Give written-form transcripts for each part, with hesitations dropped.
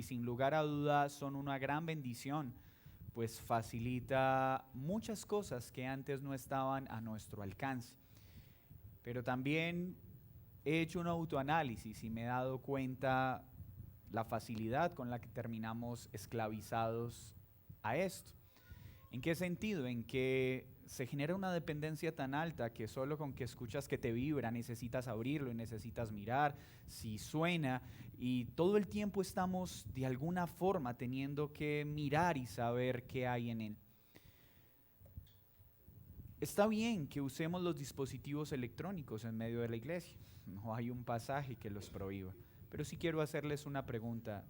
sin lugar a dudas son una gran bendición, pues facilita muchas cosas que antes no estaban a nuestro alcance. Pero también he hecho un autoanálisis y me he dado cuenta la facilidad con la que terminamos esclavizados a esto. ¿En qué sentido? En que se genera una dependencia tan alta que solo con que escuchas que te vibra necesitas abrirlo y necesitas mirar si suena, y todo el tiempo estamos de alguna forma teniendo que mirar y saber qué hay en él. Está bien que usemos los dispositivos electrónicos en medio de la iglesia, no hay un pasaje que los prohíba, pero sí quiero hacerles una pregunta.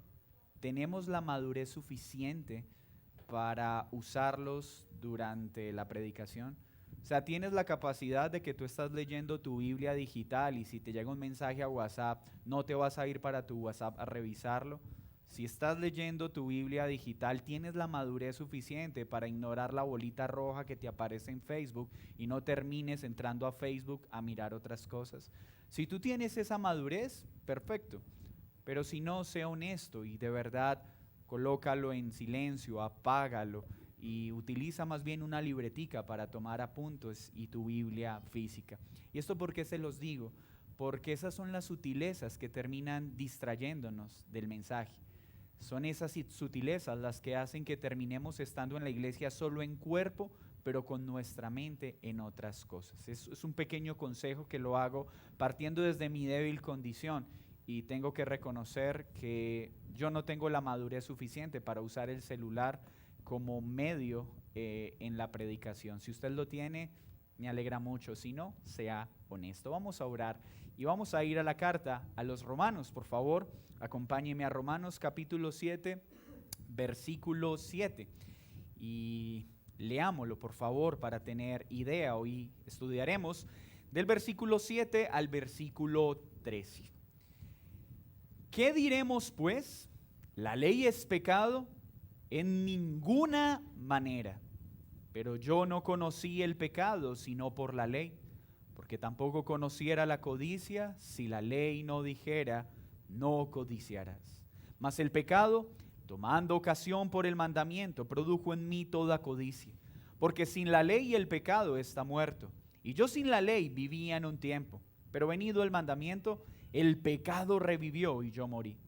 ¿Tenemos la madurez suficiente para usarlos durante la predicación? O sea, tienes la capacidad de que tú estás leyendo tu Biblia digital y si te llega un mensaje a WhatsApp, no te vas a ir para tu WhatsApp a revisarlo. Si estás leyendo tu Biblia digital, tienes la madurez suficiente para ignorar la bolita roja que te aparece en Facebook y no termines entrando a Facebook a mirar otras cosas. Si tú tienes esa madurez, perfecto. Pero si no, sé honesto y de verdad colócalo en silencio, apágalo y utiliza más bien una libretica para tomar apuntes y tu Biblia física. ¿Y esto por qué se los digo? Porque esas son las sutilezas que terminan distrayéndonos del mensaje. Son esas sutilezas las que hacen que terminemos estando en la iglesia solo en cuerpo, pero con nuestra mente en otras cosas. Es un pequeño consejo que lo hago partiendo desde mi débil condición. Y tengo que reconocer que yo no tengo la madurez suficiente para usar el celular como medio en la predicación. Si usted lo tiene, me alegra mucho. Si no, sea honesto. Vamos a orar y vamos a ir a la carta a los Romanos. Por favor, acompáñeme a Romanos capítulo 7, versículo 7. Y leámoslo, por favor, para tener idea. Hoy estudiaremos del versículo 7 al versículo 13. ¿Qué diremos pues? ¿La ley es pecado? En ninguna manera. Pero yo no conocí el pecado sino por la ley, porque tampoco conociera la codicia si la ley no dijera, no codiciarás. Mas el pecado, tomando ocasión por el mandamiento, produjo en mí toda codicia. Porque sin la ley el pecado está muerto. Y yo sin la ley vivía en un tiempo, pero venido el mandamiento, el pecado revivió y yo morí.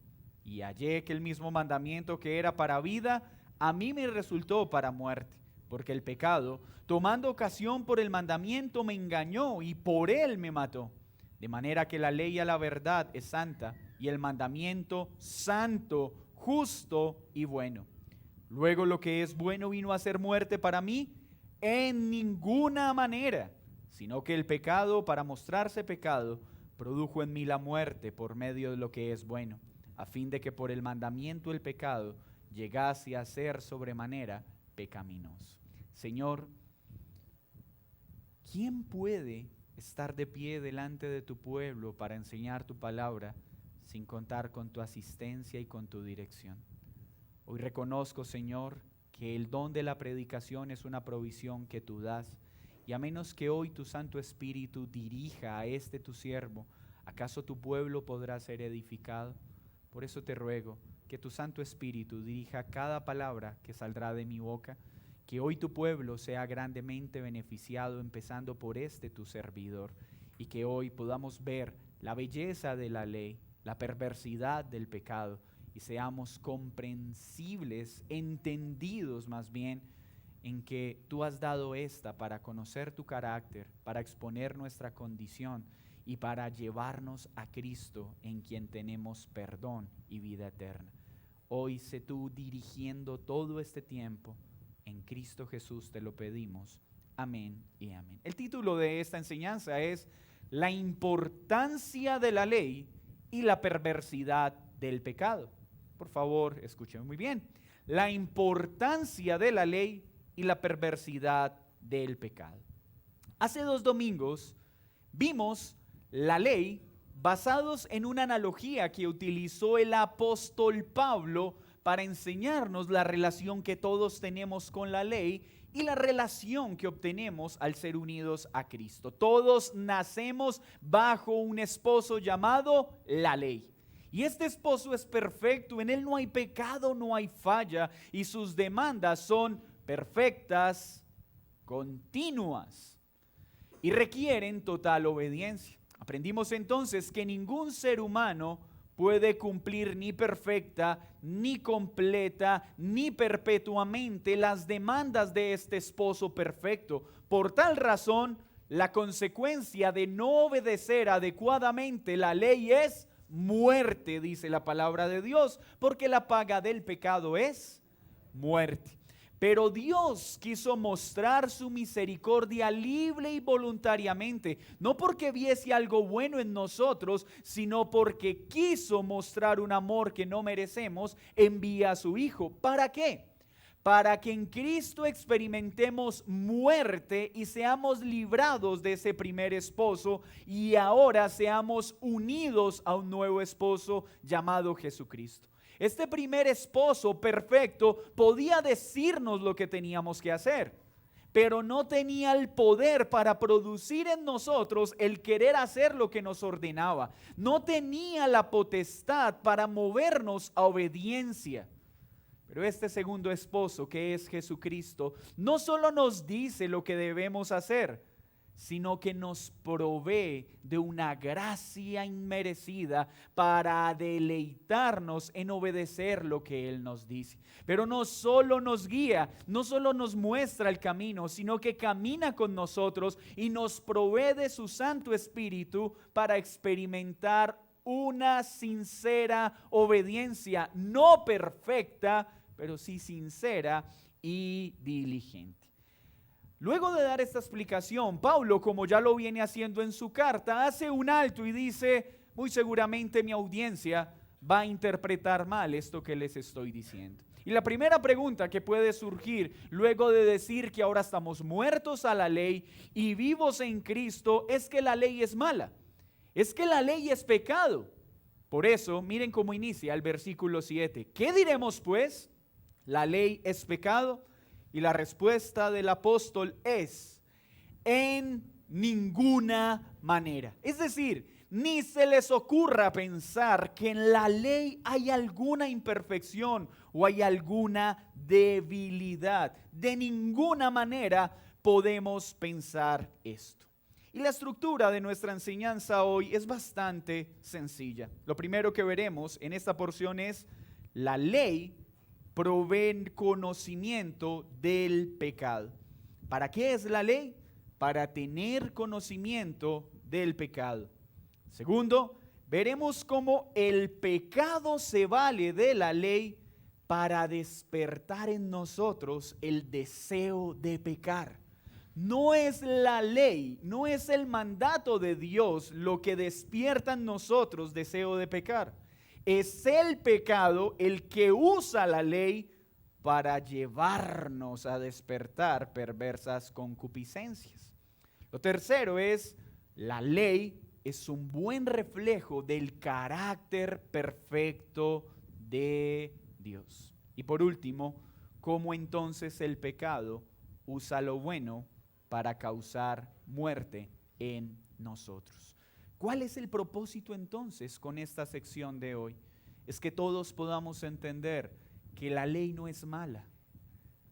Y hallé que el mismo mandamiento que era para vida, a mí me resultó para muerte. Porque el pecado, tomando ocasión por el mandamiento, me engañó y por él me mató. De manera que la ley a la verdad es santa y el mandamiento santo, justo y bueno. Luego lo que es bueno vino a ser muerte para mí en ninguna manera, sino que el pecado, para mostrarse pecado, produjo en mí la muerte por medio de lo que es bueno, a fin de que por el mandamiento el pecado llegase a ser sobremanera pecaminoso. Señor, ¿quién puede estar de pie delante de tu pueblo para enseñar tu palabra sin contar con tu asistencia y con tu dirección? Hoy reconozco, Señor, que el don de la predicación es una provisión que tú das, y a menos que hoy tu Santo Espíritu dirija a este tu siervo, ¿acaso tu pueblo podrá ser edificado? Por eso te ruego que tu Santo Espíritu dirija cada palabra que saldrá de mi boca, que hoy tu pueblo sea grandemente beneficiado, empezando por este tu servidor, y que hoy podamos ver la belleza de la ley, la perversidad del pecado, y seamos comprensibles, entendidos más bien, en que tú has dado esta para conocer tu carácter, para exponer nuestra condición y para llevarnos a Cristo, en quien tenemos perdón y vida eterna. Hoy sé tú dirigiendo todo este tiempo. En Cristo Jesús te lo pedimos. Amén y amén. El título de esta enseñanza es La importancia de la ley y la perversidad del pecado. Por favor, escuchen muy bien. La importancia de la ley y la perversidad del pecado. Hace 2 domingos vimos la ley basados en una analogía que utilizó el apóstol Pablo para enseñarnos la relación que todos tenemos con la ley y la relación que obtenemos al ser unidos a Cristo. Todos nacemos bajo un esposo llamado la ley. Y este esposo es perfecto, en él no hay pecado, no hay falla, y sus demandas son perfectas, continuas, y requieren total obediencia. Aprendimos entonces que ningún ser humano puede cumplir ni perfecta, ni completa, ni perpetuamente las demandas de este esposo perfecto. Por tal razón, la consecuencia de no obedecer adecuadamente la ley es muerte, dice la palabra de Dios, porque la paga del pecado es muerte. Pero Dios quiso mostrar su misericordia libre y voluntariamente, no porque viese algo bueno en nosotros, sino porque quiso mostrar un amor que no merecemos, envía a su Hijo. ¿Para qué? Para que en Cristo experimentemos muerte y seamos librados de ese primer esposo y ahora seamos unidos a un nuevo esposo llamado Jesucristo. Este primer esposo perfecto podía decirnos lo que teníamos que hacer, pero no tenía el poder para producir en nosotros el querer hacer lo que nos ordenaba. No tenía la potestad para movernos a obediencia. Pero este segundo esposo, que es Jesucristo, no solo nos dice lo que debemos hacer, sino que nos provee de una gracia inmerecida para deleitarnos en obedecer lo que Él nos dice. Pero no solo nos guía, no solo nos muestra el camino, sino que camina con nosotros y nos provee de su Santo Espíritu para experimentar una sincera obediencia, no perfecta, pero sí sincera y diligente. Luego de dar esta explicación, Pablo, como ya lo viene haciendo en su carta, hace un alto y dice: muy seguramente mi audiencia va a interpretar mal esto que les estoy diciendo. Y la primera pregunta que puede surgir luego de decir que ahora estamos muertos a la ley y vivos en Cristo es que la ley es mala, es que la ley es pecado. Por eso, miren cómo inicia el versículo 7. ¿Qué diremos pues? ¿La ley es pecado? Y la respuesta del apóstol es: en ninguna manera. Es decir, ni se les ocurra pensar que en la ley hay alguna imperfección o hay alguna debilidad. De ninguna manera podemos pensar esto. Y la estructura de nuestra enseñanza hoy es bastante sencilla. Lo primero que veremos en esta porción es: la ley provee conocimiento del pecado. ¿Para qué es la ley? Para tener conocimiento del pecado. Segundo, veremos cómo el pecado se vale de la ley para despertar en nosotros el deseo de pecar. No es la ley, no es el mandato de Dios lo que despierta en nosotros deseo de pecar. Es el pecado el que usa la ley para llevarnos a despertar perversas concupiscencias. Lo tercero es: la ley es un buen reflejo del carácter perfecto de Dios. Y por último, ¿cómo entonces el pecado usa lo bueno para causar muerte en nosotros? ¿Cuál es el propósito entonces con esta sección de hoy? Es que todos podamos entender que la ley no es mala.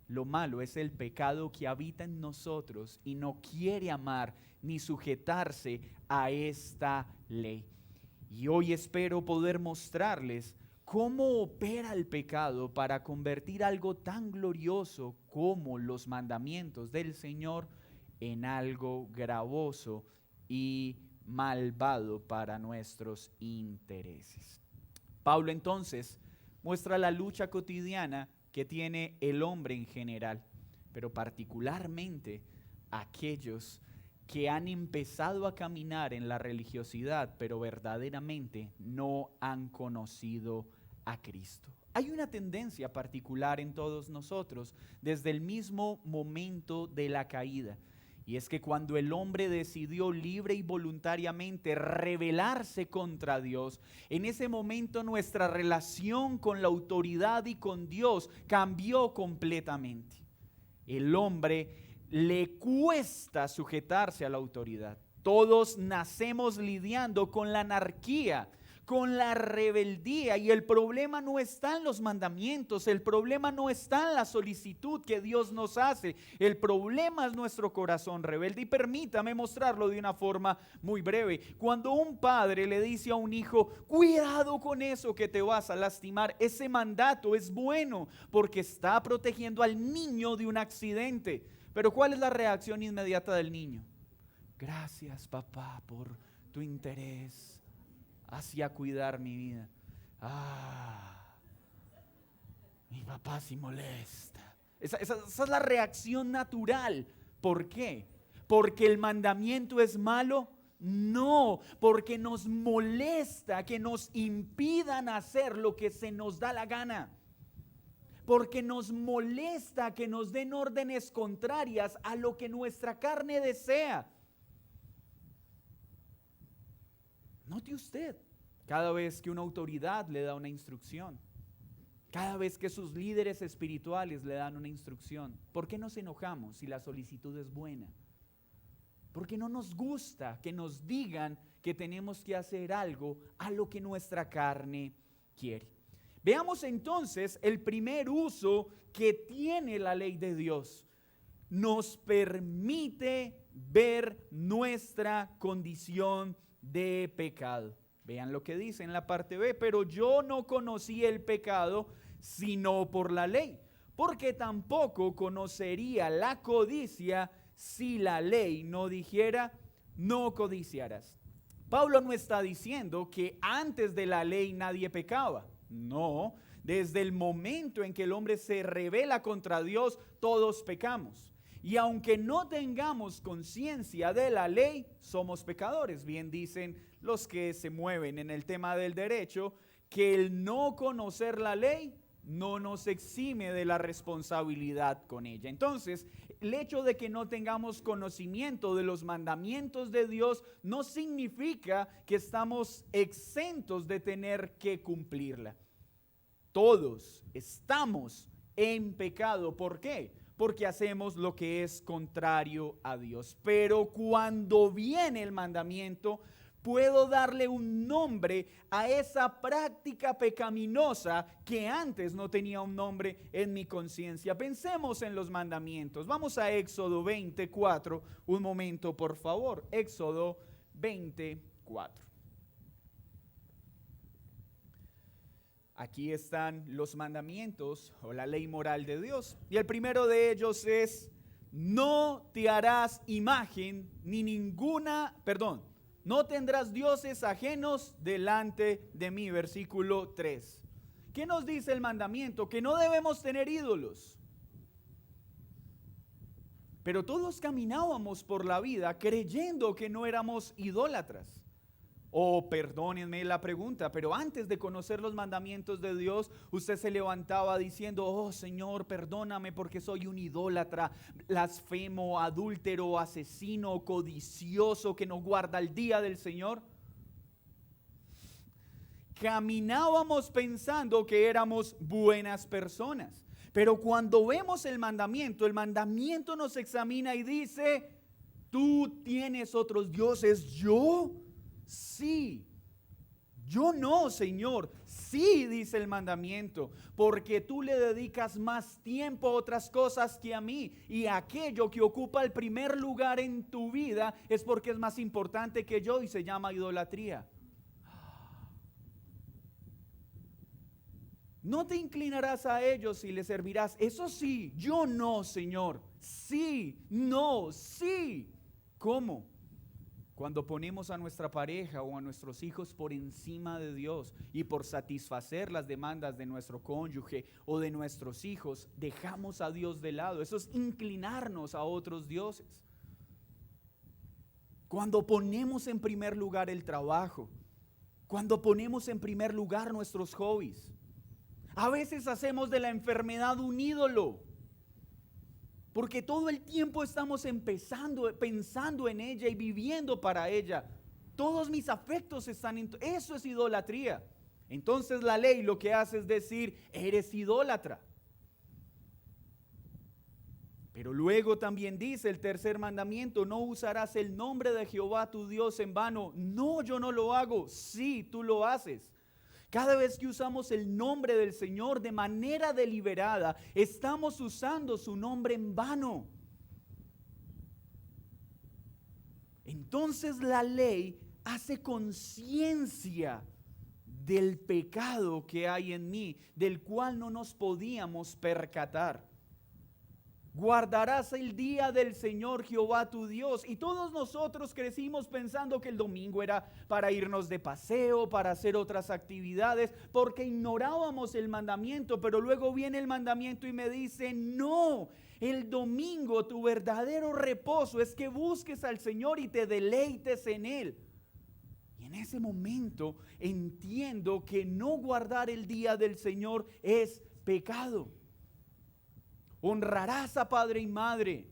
Lo malo es el pecado que habita en nosotros y no quiere amar ni sujetarse a esta ley. Y hoy espero poder mostrarles cómo opera el pecado para convertir algo tan glorioso como los mandamientos del Señor en algo gravoso y malvado para nuestros intereses. Pablo entonces muestra la lucha cotidiana que tiene el hombre en general, pero particularmente aquellos que han empezado a caminar en la religiosidad, pero verdaderamente no han conocido a Cristo. Hay una tendencia particular en todos nosotros desde el mismo momento de la caída. Y es que cuando el hombre decidió libre y voluntariamente rebelarse contra Dios, en ese momento nuestra relación con la autoridad y con Dios cambió completamente. El hombre le cuesta sujetarse a la autoridad. Todos nacemos lidiando con la anarquía, con la rebeldía. Y el problema no está en los mandamientos, el problema no está en la solicitud que Dios nos hace. El problema es nuestro corazón rebelde. Y permítame mostrarlo de una forma muy breve. Cuando un padre le dice a un hijo, cuidado con eso que te vas a lastimar, ese mandato es bueno porque está protegiendo al niño de un accidente. Pero ¿cuál es la reacción inmediata del niño? Gracias, papá, por tu interés hacia cuidar mi vida. Mi papá sí molesta. Esa es la reacción natural. ¿Por qué? ¿Porque el mandamiento es malo? No, porque nos molesta que nos impidan hacer lo que se nos da la gana. Porque nos molesta que nos den órdenes contrarias a lo que nuestra carne desea. Note usted, cada vez que una autoridad le da una instrucción, cada vez que sus líderes espirituales le dan una instrucción, ¿por qué nos enojamos si la solicitud es buena? Porque no nos gusta que nos digan que tenemos que hacer algo a lo que nuestra carne quiere. Veamos entonces el primer uso que tiene la ley de Dios. Nos permite ver nuestra condición de pecado. Vean lo que dice en la parte B, pero yo no conocí el pecado sino por la ley, porque tampoco conocería la codicia si la ley no dijera, no codiciarás. Pablo no está diciendo que antes de la ley nadie pecaba. No, desde el momento en que el hombre se rebela contra Dios, todos pecamos. Y aunque no tengamos conciencia de la ley, somos pecadores. Bien dicen los que se mueven en el tema del derecho, que el no conocer la ley no nos exime de la responsabilidad con ella. Entonces, el hecho de que no tengamos conocimiento de los mandamientos de Dios no significa que estamos exentos de tener que cumplirla. Todos estamos en pecado. ¿Por qué? Porque hacemos lo que es contrario a Dios. Pero cuando viene el mandamiento, puedo darle un nombre a esa práctica pecaminosa que antes no tenía un nombre en mi conciencia. Pensemos en los mandamientos. Vamos a Éxodo 24, un momento por favor. Éxodo 24. Aquí están los mandamientos o la ley moral de Dios. Y el primero de ellos es, no te harás imagen ni no tendrás dioses ajenos delante de mí. Versículo 3. ¿Qué nos dice el mandamiento? Que no debemos tener ídolos. Pero todos caminábamos por la vida creyendo que no éramos idólatras. Perdónenme la pregunta, pero antes de conocer los mandamientos de Dios, usted se levantaba diciendo, oh Señor, perdóname porque soy un idólatra, blasfemo, adúltero, asesino, codicioso que no guarda el día del Señor. Caminábamos pensando que éramos buenas personas, pero cuando vemos el mandamiento nos examina y dice, ¿tú tienes otros dioses? ¿Yo? Sí. Yo no, Señor. Sí, dice el mandamiento, porque tú le dedicas más tiempo a otras cosas que a mí, y aquello que ocupa el primer lugar en tu vida es porque es más importante que yo y se llama idolatría. No te inclinarás a ellos y les servirás. Eso sí, yo no, Señor. Sí, no, sí. ¿Cómo? Cuando ponemos a nuestra pareja o a nuestros hijos por encima de Dios y por satisfacer las demandas de nuestro cónyuge o de nuestros hijos, dejamos a Dios de lado. Eso es inclinarnos a otros dioses. Cuando ponemos en primer lugar el trabajo, cuando ponemos en primer lugar nuestros hobbies, a veces hacemos de la enfermedad un ídolo. Porque todo el tiempo estamos pensando en ella y viviendo para ella. Todos mis afectos están en... Eso es idolatría. Entonces la ley lo que hace es decir, eres idólatra. Pero luego también dice el tercer mandamiento: no usarás el nombre de Jehová tu Dios en vano. No, yo no lo hago. Sí, tú lo haces. Cada vez que usamos el nombre del Señor de manera deliberada, estamos usando su nombre en vano. Entonces la ley hace conciencia del pecado que hay en mí, del cual no nos podíamos percatar. Guardarás el día del Señor Jehová tu Dios. Y todos nosotros crecimos pensando que el domingo era para irnos de paseo, para hacer otras actividades, porque ignorábamos el mandamiento. Pero luego viene el mandamiento y me dice: no, el domingo tu verdadero reposo es que busques al Señor y te deleites en Él. Y en ese momento entiendo que no guardar el día del Señor es pecado. Honrarás a padre y madre.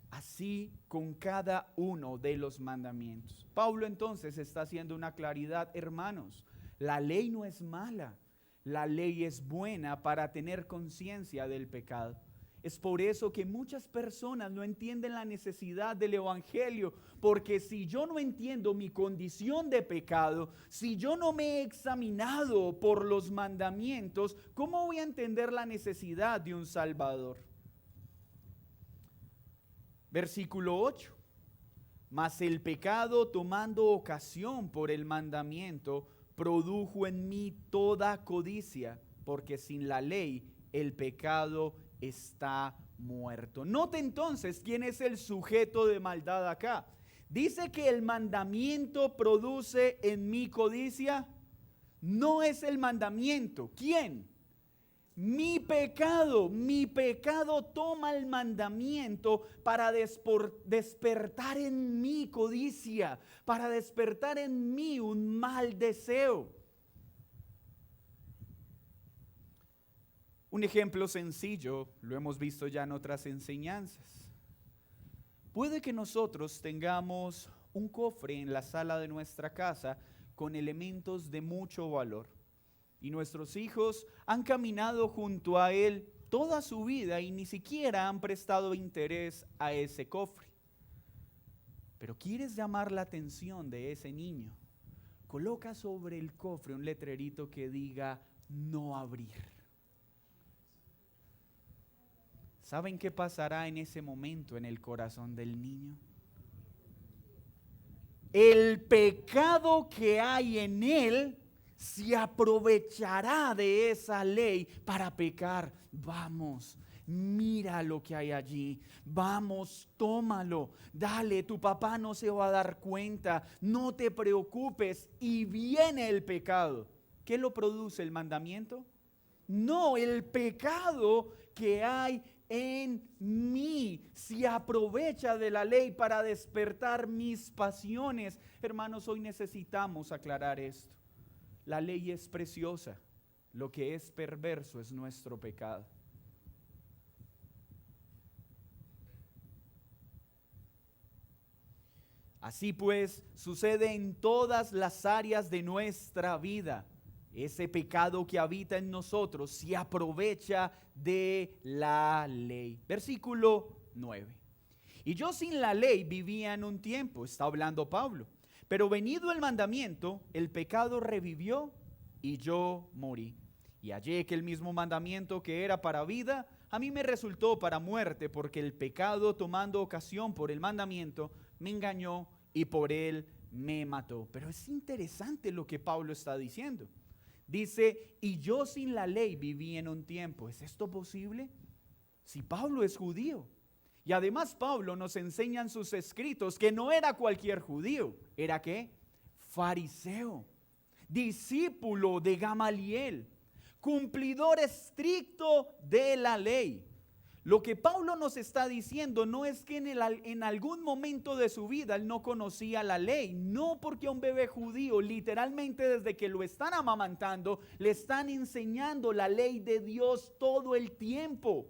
Así con cada uno de los mandamientos. Pablo entonces está haciendo una claridad, hermanos. La ley no es mala. La ley es buena para tener conciencia del pecado. Es por eso que muchas personas no entienden la necesidad del evangelio, porque si yo no entiendo mi condición de pecado, si yo no me he examinado por los mandamientos, ¿cómo voy a entender la necesidad de un Salvador? Versículo 8. Mas el pecado, tomando ocasión por el mandamiento, produjo en mí toda codicia, porque sin la ley el pecado está muerto. Note entonces quién es el sujeto de maldad acá. Dice que el mandamiento produce en mí codicia. No es el mandamiento. ¿Quién? Mi pecado toma el mandamiento para despertar en mí codicia, para despertar en mí un mal deseo. Un ejemplo sencillo, lo hemos visto ya en otras enseñanzas. Puede que nosotros tengamos un cofre en la sala de nuestra casa con elementos de mucho valor. Y nuestros hijos han caminado junto a él toda su vida y ni siquiera han prestado interés a ese cofre. Pero quieres llamar la atención de ese niño. Coloca sobre el cofre un letrerito que diga no abrir. ¿Saben qué pasará en ese momento en el corazón del niño? El pecado que hay en él se aprovechará de esa ley para pecar. Vamos, mira lo que hay allí. Vamos, tómalo. Dale, tu papá no se va a dar cuenta. No te preocupes. Y viene el pecado. ¿Qué lo produce el mandamiento? No, el pecado que hay en mí se aprovecha de la ley para despertar mis pasiones. Hermanos, hoy necesitamos aclarar esto. La ley es preciosa, lo que es perverso es nuestro pecado. Así pues, sucede en todas las áreas de nuestra vida. Ese pecado que habita en nosotros se aprovecha de la ley. Versículo 9. Y yo sin la ley vivía en un tiempo, está hablando Pablo. Pero venido el mandamiento, el pecado revivió y yo morí. Y hallé que el mismo mandamiento que era para vida, a mí me resultó para muerte, porque el pecado, tomando ocasión por el mandamiento, me engañó y por él me mató. Pero es interesante lo que Pablo está diciendo. Dice, y yo sin la ley viví en un tiempo. ¿Es esto posible? Si Pablo es judío. Y además Pablo nos enseña en sus escritos que no era cualquier judío. ¿Era qué? Fariseo, discípulo de Gamaliel, cumplidor estricto de la ley. Lo que Pablo nos está diciendo no es que en algún momento de su vida él no conocía la ley. No, porque a un bebé judío literalmente desde que lo están amamantando le están enseñando la ley de Dios todo el tiempo.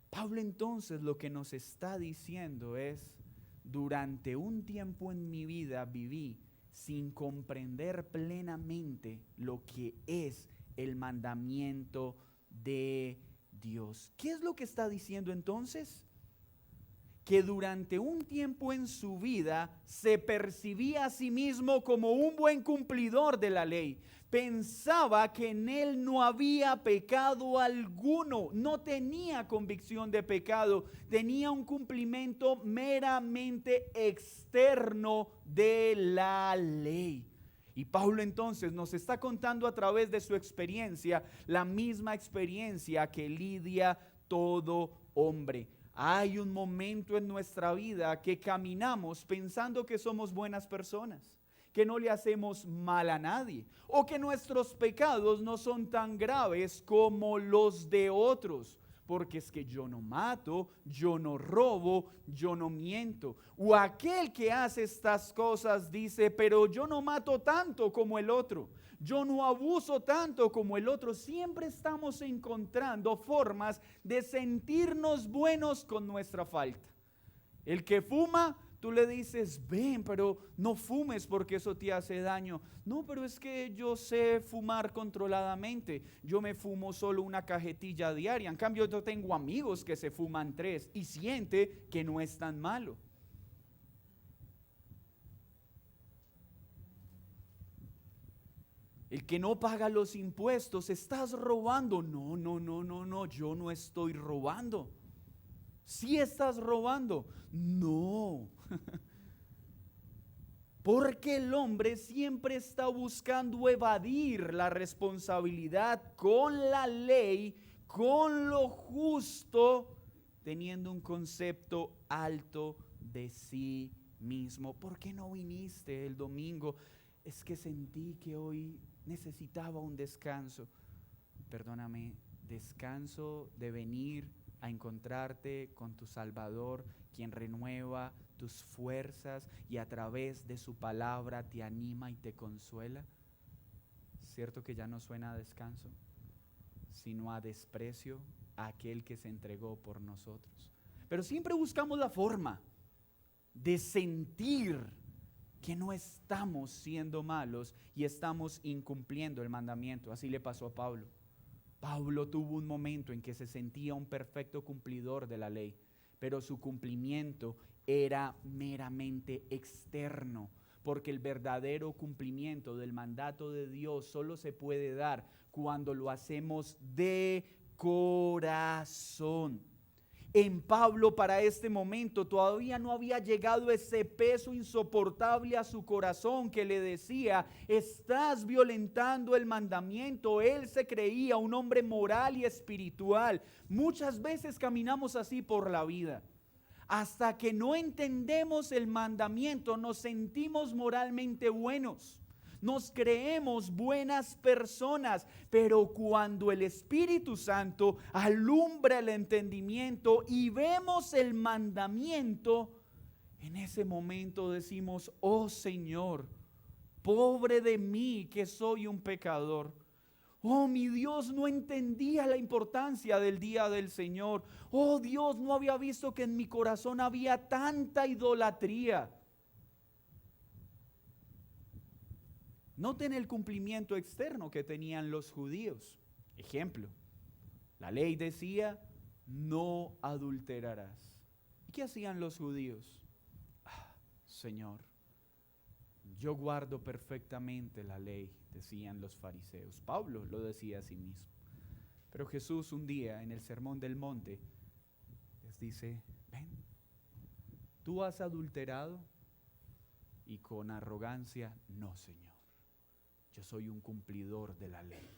Pablo entonces lo que nos está diciendo es: durante un tiempo en mi vida viví sin comprender plenamente lo que es el mandamiento de Dios. ¿Qué es lo que está diciendo entonces? Que durante un tiempo en su vida se percibía a sí mismo como un buen cumplidor de la ley. Pensaba que en él no había pecado alguno, no tenía convicción de pecado, tenía un cumplimiento meramente externo de la ley. Y Pablo entonces nos está contando a través de su experiencia, la misma experiencia que lidia todo hombre. Hay un momento en nuestra vida que caminamos pensando que somos buenas personas, que no le hacemos mal a nadie, o que nuestros pecados no son tan graves como los de otros, porque es que yo no mato, yo no robo, yo no miento. O aquel que hace estas cosas dice, pero yo no mato tanto como el otro, yo no abuso tanto como el otro. Siempre estamos encontrando formas de sentirnos buenos con nuestra falta. El que fuma, tú le dices, ven, pero no fumes porque eso te hace daño. No, pero es que yo sé fumar controladamente. Yo me fumo solo una cajetilla diaria. En cambio, yo tengo amigos que se fuman 3 y siente que no es tan malo. El que no paga los impuestos, estás robando. No, no, no, no, no, yo no estoy robando. ¿Sí estás robando? No. Porque el hombre siempre está buscando evadir la responsabilidad con la ley, con lo justo, teniendo un concepto alto de sí mismo. ¿Por qué no viniste el domingo? Es que sentí que hoy necesitaba un descanso. Perdóname, descanso de venir a encontrarte con tu Salvador, quien renueva tus fuerzas y a través de su palabra te anima y te consuela. Cierto que ya no suena a descanso, sino a desprecio a aquel que se entregó por nosotros. Pero siempre buscamos la forma de sentir que no estamos siendo malos y estamos incumpliendo el mandamiento. Así le pasó a Pablo. Pablo tuvo un momento en que se sentía un perfecto cumplidor de la ley, pero su cumplimiento era meramente externo, porque el verdadero cumplimiento del mandato de Dios solo se puede dar cuando lo hacemos de corazón. En Pablo, para este momento, todavía no había llegado ese peso insoportable a su corazón que le decía, estás violentando el mandamiento. Él se creía un hombre moral y espiritual. Muchas veces caminamos así por la vida. Hasta que no entendemos el mandamiento, nos sentimos moralmente buenos. Nos creemos buenas personas, pero cuando el Espíritu Santo alumbra el entendimiento y vemos el mandamiento, en ese momento decimos, oh Señor, pobre de mí que soy un pecador. Oh, mi Dios, no entendía la importancia del día del Señor. Oh, Dios, no había visto que en mi corazón había tanta idolatría. Noten el cumplimiento externo que tenían los judíos. Ejemplo, la ley decía, no adulterarás. ¿Y qué hacían los judíos? Señor, yo guardo perfectamente la ley, decían los fariseos. Pablo lo decía a sí mismo. Pero Jesús un día en el Sermón del Monte les dice, ven, ¿tú has adulterado? Y con arrogancia, no, Señor. Yo soy un cumplidor de la ley.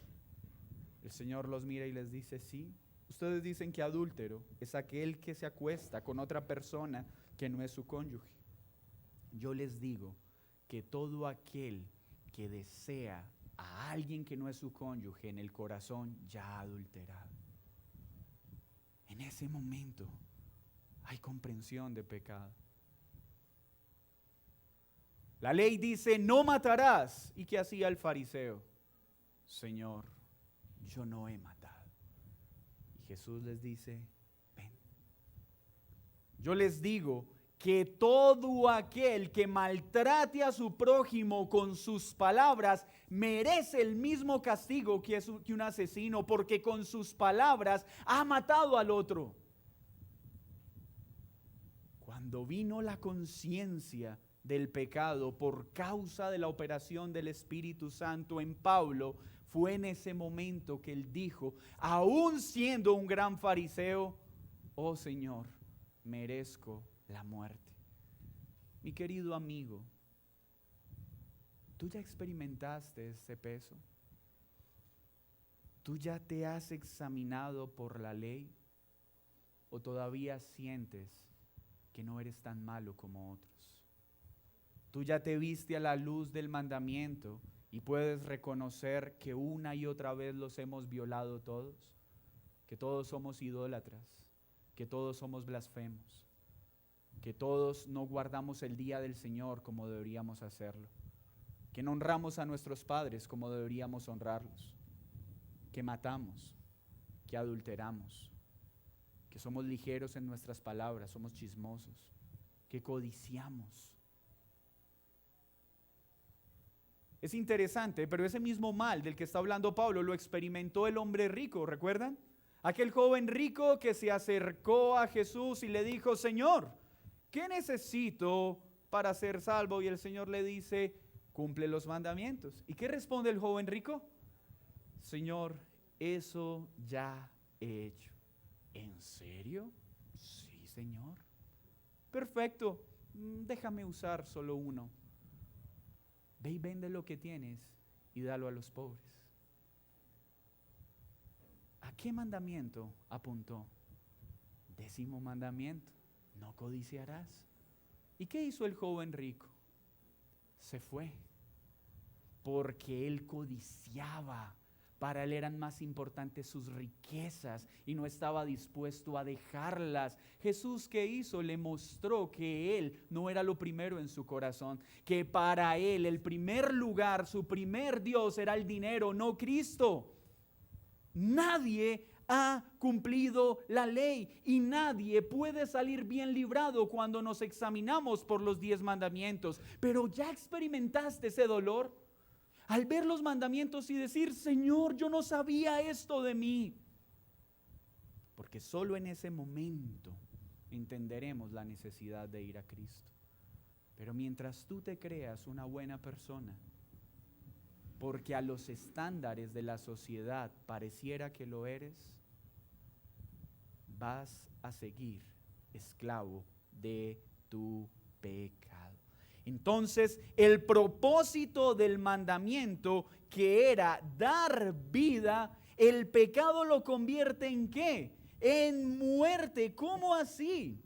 El Señor los mira y les dice, sí, ustedes dicen que adúltero es aquel que se acuesta con otra persona que no es su cónyuge. Yo les digo que todo aquel que desea a alguien que no es su cónyuge en el corazón ya ha adulterado. En ese momento hay comprensión de pecado. La ley dice, no matarás. ¿Y qué hacía el fariseo? Señor, yo no he matado. Y Jesús les dice, ven. Yo les digo que todo aquel que maltrate a su prójimo con sus palabras merece el mismo castigo que un asesino, porque con sus palabras ha matado al otro. Cuando vino la conciencia del pecado por causa de la operación del Espíritu Santo en Pablo, fue en ese momento que él dijo, aún siendo un gran fariseo, oh Señor, merezco la muerte. Mi querido amigo, ¿tú ya experimentaste ese peso? ¿Tú ya te has examinado por la ley? ¿O todavía sientes que no eres tan malo como otros? ¿Tú ya te viste a la luz del mandamiento y puedes reconocer que una y otra vez los hemos violado todos? Que todos somos idólatras, que todos somos blasfemos, que todos no guardamos el día del Señor como deberíamos hacerlo, que no honramos a nuestros padres como deberíamos honrarlos, que matamos, que adulteramos, que somos ligeros en nuestras palabras, somos chismosos, que codiciamos. Es interesante, pero ese mismo mal del que está hablando Pablo lo experimentó el hombre rico, ¿recuerdan? Aquel joven rico que se acercó a Jesús y le dijo, Señor, ¿qué necesito para ser salvo? Y el Señor le dice, cumple los mandamientos. ¿Y qué responde el joven rico? Señor, eso ya he hecho. ¿En serio? Sí, Señor. Perfecto, déjame usar solo uno. Ve y vende lo que tienes y dalo a los pobres. ¿A qué mandamiento apuntó? 10º mandamiento, no codiciarás. ¿Y qué hizo el joven rico? Se fue, porque él codiciaba. Para él eran más importantes sus riquezas y no estaba dispuesto a dejarlas. Jesús, ¿qué hizo? Le mostró que él no era lo primero en su corazón, que para él el primer lugar, su primer Dios era el dinero, no Cristo. Nadie ha cumplido la ley y nadie puede salir bien librado cuando nos examinamos por los 10 mandamientos. Pero ¿ya experimentaste ese dolor? Al ver los mandamientos y decir, Señor, yo no sabía esto de mí. Porque solo en ese momento entenderemos la necesidad de ir a Cristo. Pero mientras tú te creas una buena persona, porque a los estándares de la sociedad pareciera que lo eres, vas a seguir esclavo de tu pecado. Entonces, el propósito del mandamiento, que era dar vida, el pecado lo convierte ¿en qué? En muerte. ¿Cómo así?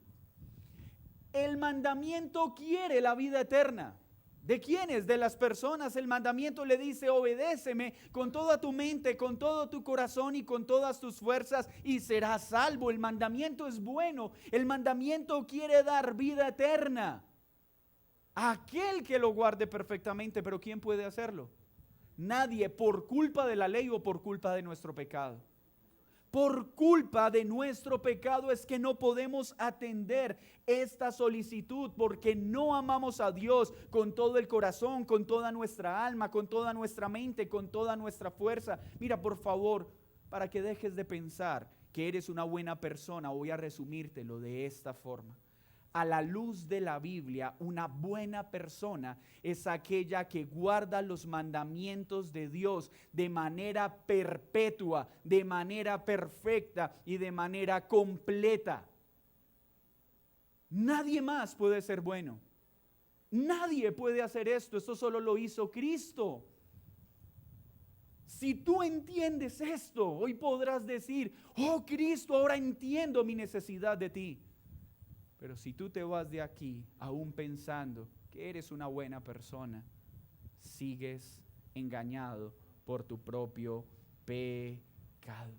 El mandamiento quiere la vida eterna. ¿De quiénes? De las personas. El mandamiento le dice, obedéceme con toda tu mente, con todo tu corazón y con todas tus fuerzas y serás salvo. El mandamiento es bueno. El mandamiento quiere dar vida eterna. Aquel que lo guarde perfectamente, pero ¿quién puede hacerlo? Nadie, por culpa de la ley o por culpa de nuestro pecado. Por culpa de nuestro pecado es que no podemos atender esta solicitud, porque no amamos a Dios con todo el corazón, con toda nuestra alma, con toda nuestra mente, con toda nuestra fuerza. Mira, por favor, para que dejes de pensar que eres una buena persona, voy a resumírtelo de esta forma. A la luz de la Biblia, una buena persona es aquella que guarda los mandamientos de Dios de manera perpetua, de manera perfecta y de manera completa. Nadie más puede ser bueno. Nadie puede hacer esto. Esto solo lo hizo Cristo. Si tú entiendes esto, hoy podrás decir, oh Cristo, ahora entiendo mi necesidad de ti. Pero si tú te vas de aquí aún pensando que eres una buena persona, sigues engañado por tu propio pecado.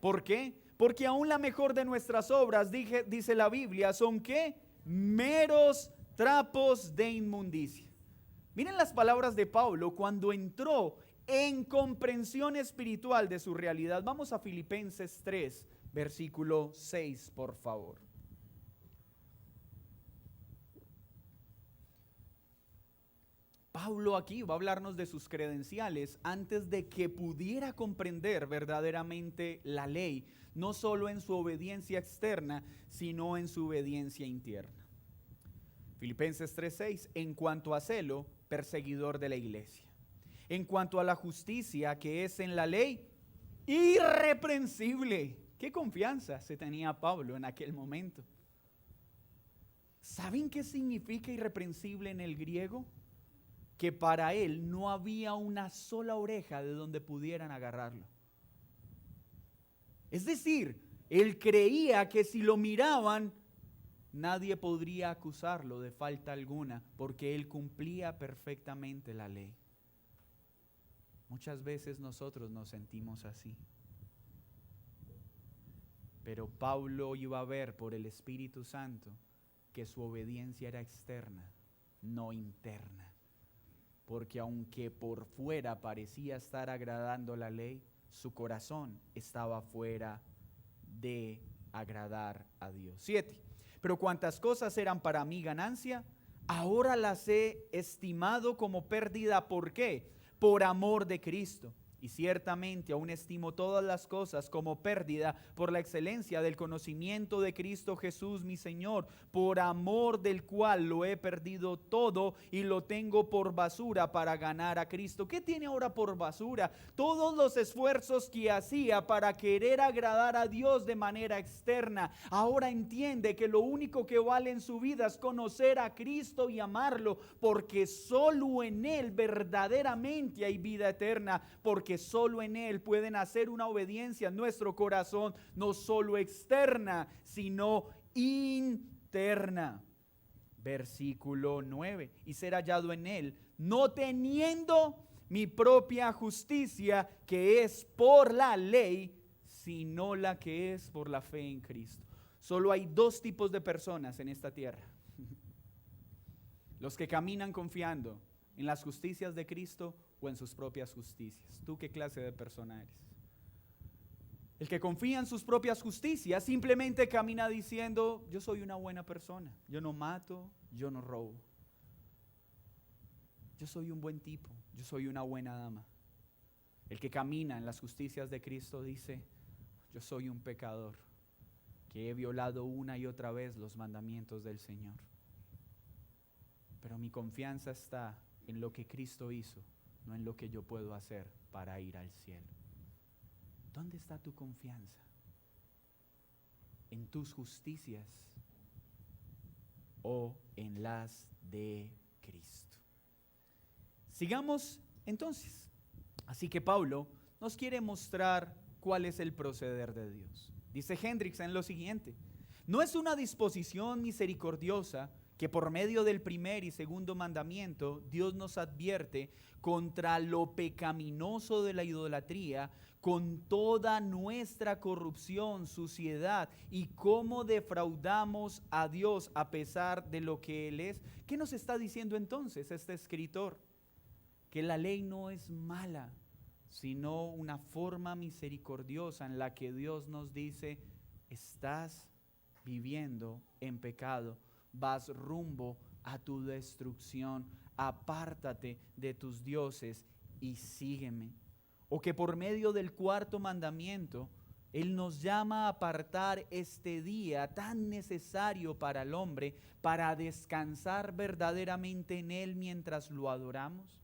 ¿Por qué? Porque aún la mejor de nuestras obras, dice la Biblia, son ¿qué? Meros trapos de inmundicia. Miren las palabras de Pablo cuando entró en comprensión espiritual de su realidad. Vamos a Filipenses 3, versículo 6, por favor. Pablo aquí va a hablarnos de sus credenciales antes de que pudiera comprender verdaderamente la ley, no solo en su obediencia externa, sino en su obediencia interna. Filipenses 3:6, en cuanto a celo, perseguidor de la iglesia. En cuanto a la justicia que es en la ley, irreprensible. Qué confianza se tenía Pablo en aquel momento. ¿Saben qué significa irreprensible en el griego? Que para él no había una sola oreja de donde pudieran agarrarlo. Es decir, él creía que si lo miraban, nadie podría acusarlo de falta alguna, porque él cumplía perfectamente la ley. Muchas veces nosotros nos sentimos así. Pero Pablo iba a ver por el Espíritu Santo que su obediencia era externa, no interna. Porque aunque por fuera parecía estar agradando la ley, su corazón estaba fuera de agradar a Dios. 7. Pero cuantas cosas eran para mí ganancia, ahora las he estimado como pérdida. ¿Por qué? Por amor de Cristo. Y ciertamente aún estimo todas las cosas como pérdida por la excelencia del conocimiento de Cristo Jesús mi Señor, por amor del cual lo he perdido todo y lo tengo por basura para ganar a Cristo. ¿Qué tiene ahora por basura? Todos los esfuerzos que hacía para querer agradar a Dios de manera externa. Ahora entiende que lo único que vale en su vida es conocer a Cristo y amarlo, porque solo en Él verdaderamente hay vida eterna, porque solo en Él puede nacer una obediencia en nuestro corazón, no solo externa, sino interna. Versículo 9, y ser hallado en Él, no teniendo mi propia justicia, que es por la ley, sino la que es por la fe en Cristo. Solo hay dos tipos de personas en esta tierra: los que caminan confiando en las justicias de Cristo o en sus propias justicias. ¿Tú qué clase de persona eres? El que confía en sus propias justicias simplemente camina diciendo: yo soy una buena persona, yo no mato, yo no robo, yo soy un buen tipo, yo soy una buena dama. El que camina en las justicias de Cristo dice: yo soy un pecador que he violado una y otra vez los mandamientos del Señor, pero mi confianza está en lo que Cristo hizo, no en lo que yo puedo hacer para ir al cielo. ¿Dónde está tu confianza? ¿En tus justicias o en las de Cristo? Sigamos entonces. Así que Pablo nos quiere mostrar cuál es el proceder de Dios. Dice Hendricks en lo siguiente: no es una disposición misericordiosa que por medio del primer y segundo mandamiento Dios nos advierte contra lo pecaminoso de la idolatría, con toda nuestra corrupción, suciedad y cómo defraudamos a Dios a pesar de lo que Él es. ¿Qué nos está diciendo entonces este escritor? Que la ley no es mala, sino una forma misericordiosa en la que Dios nos dice: estás viviendo en pecado, vas rumbo a tu destrucción, apártate de tus dioses y sígueme. O que por medio del cuarto mandamiento Él nos llama a apartar este día tan necesario para el hombre, para descansar verdaderamente en Él mientras lo adoramos.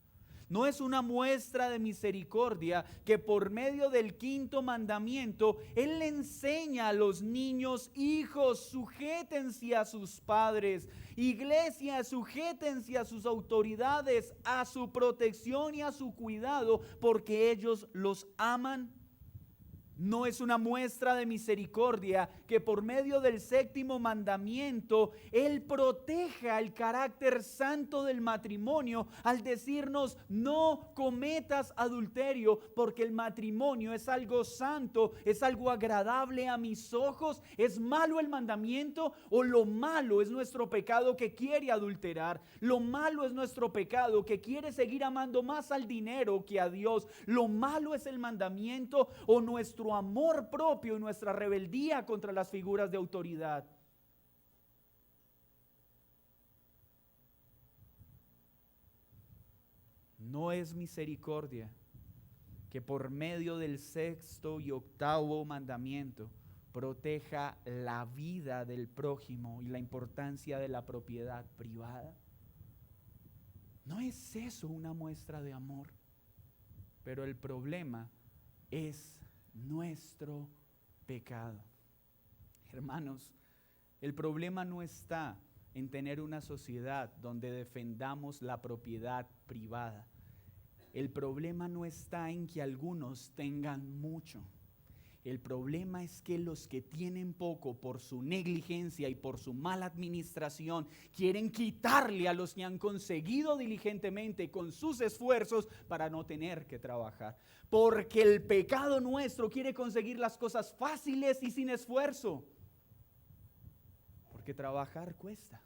¿No es una muestra de misericordia que por medio del quinto mandamiento Él le enseña a los niños: hijos, sujétense a sus padres; iglesia, sujétense a sus autoridades, a su protección y a su cuidado, porque ellos los aman? ¿No es una muestra de misericordia que por medio del séptimo mandamiento Él proteja el carácter santo del matrimonio al decirnos: no cometas adulterio, porque el matrimonio es algo santo, es algo agradable a mis ojos? ¿Es malo el mandamiento o lo malo es nuestro pecado que quiere adulterar? Lo malo es nuestro pecado que quiere seguir amando más al dinero que a Dios. Lo malo es el mandamiento o nuestro amor propio y nuestra rebeldía contra las figuras de autoridad. no es misericordia que por medio del 6º y 8º mandamiento proteja la vida del prójimo y la importancia de la propiedad privada? ¿No es eso una muestra de amor? Pero el problema es nuestro pecado. Hermanos, el problema no está en tener una sociedad donde defendamos la propiedad privada. El problema no está en que algunos tengan mucho. El problema es que los que tienen poco por su negligencia y por su mala administración quieren quitarle a los que han conseguido diligentemente con sus esfuerzos para no tener que trabajar. Porque el pecado nuestro quiere conseguir las cosas fáciles y sin esfuerzo. Porque trabajar cuesta.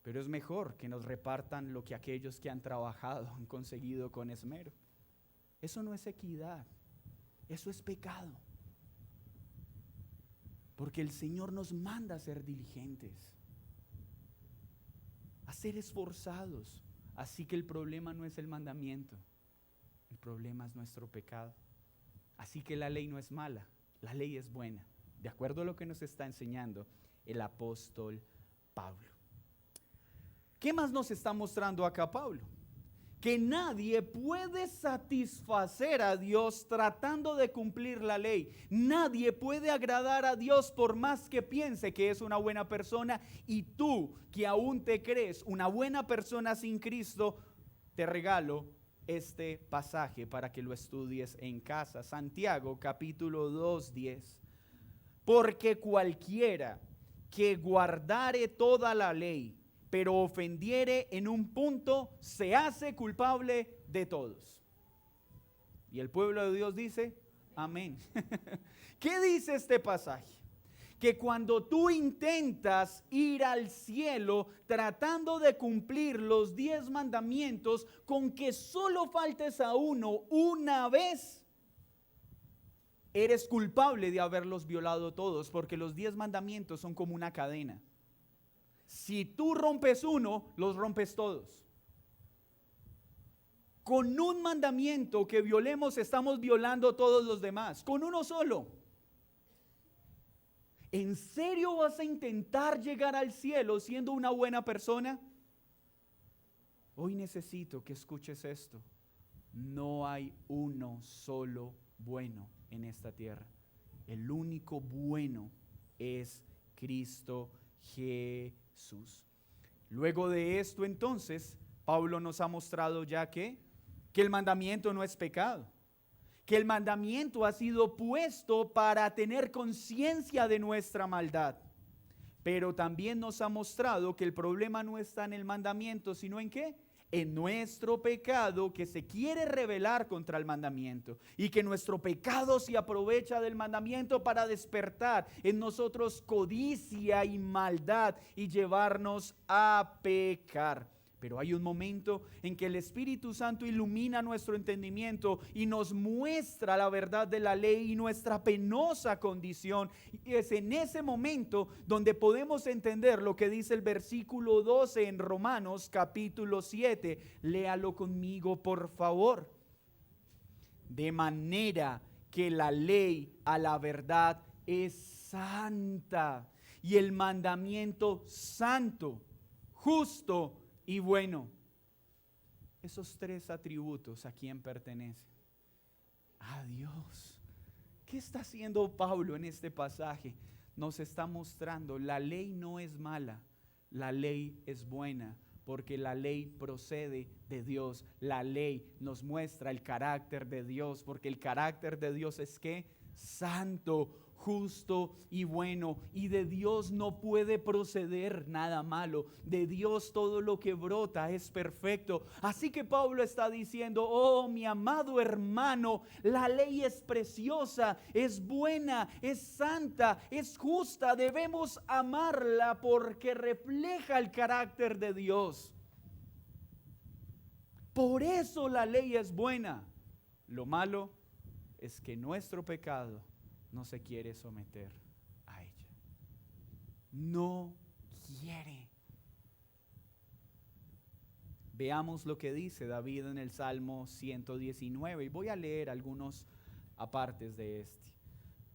Pero es mejor que nos repartan lo que aquellos que han trabajado han conseguido con esmero. Eso no es equidad. Eso es pecado. Porque el Señor nos manda a ser diligentes, a ser esforzados. Así que el problema no es el mandamiento, el problema es nuestro pecado. Así que la ley no es mala, la ley es buena, de acuerdo a lo que nos está enseñando el apóstol Pablo. ¿Qué más nos está mostrando acá Pablo? Que nadie puede satisfacer a Dios tratando de cumplir la ley. Nadie puede agradar a Dios por más que piense que es una buena persona. Y tú, que aún te crees una buena persona sin Cristo, te regalo este pasaje para que lo estudies en casa. Santiago capítulo 2:10. Porque cualquiera que guardare toda la ley, pero ofendiere en un punto, se hace culpable de todos. Y el pueblo de Dios dice, amén. ¿Qué dice este pasaje? Que cuando tú intentas ir al cielo tratando de cumplir los 10 mandamientos, con que solo faltes a uno una vez, eres culpable de haberlos violado todos, porque los 10 mandamientos son como una cadena. Si tú rompes uno, los rompes todos. Con un mandamiento que violemos, estamos violando todos los demás. Con uno solo. ¿En serio vas a intentar llegar al cielo siendo una buena persona? Hoy necesito que escuches esto. No hay uno solo bueno en esta tierra. El único bueno es Cristo Jesús. Luego de esto entonces, Pablo nos ha mostrado ya que el mandamiento no es pecado, que el mandamiento ha sido puesto para tener conciencia de nuestra maldad, pero también nos ha mostrado que el problema no está en el mandamiento, sino en ¿qué? En nuestro pecado que se quiere rebelar contra el mandamiento, y que nuestro pecado se aprovecha del mandamiento para despertar en nosotros codicia y maldad y llevarnos a pecar. Pero hay un momento en que el Espíritu Santo ilumina nuestro entendimiento y nos muestra la verdad de la ley y nuestra penosa condición. Y es en ese momento donde podemos entender lo que dice el versículo 12 en Romanos capítulo 7. Léalo conmigo, por favor. De manera que la ley a la verdad es santa y el mandamiento santo, justo y bueno. Esos 3 atributos, ¿a quién pertenecen? A Dios. ¿Qué está haciendo Pablo en este pasaje? Nos está mostrando, la ley no es mala, la ley es buena, porque la ley procede de Dios. La ley nos muestra el carácter de Dios, porque el carácter de Dios es ¿qué? Santo, justo y bueno, y de Dios no puede proceder nada malo. De Dios todo lo que brota es perfecto. Así que Pablo está diciendo, oh mi amado hermano, la ley es preciosa, es buena, es santa, es justa. Debemos amarla porque refleja el carácter de Dios. Por eso la ley es buena. Lo malo es que nuestro pecado no se quiere someter a ella. No quiere. Veamos lo que dice David en el Salmo 119 y voy a leer algunos apartes de este.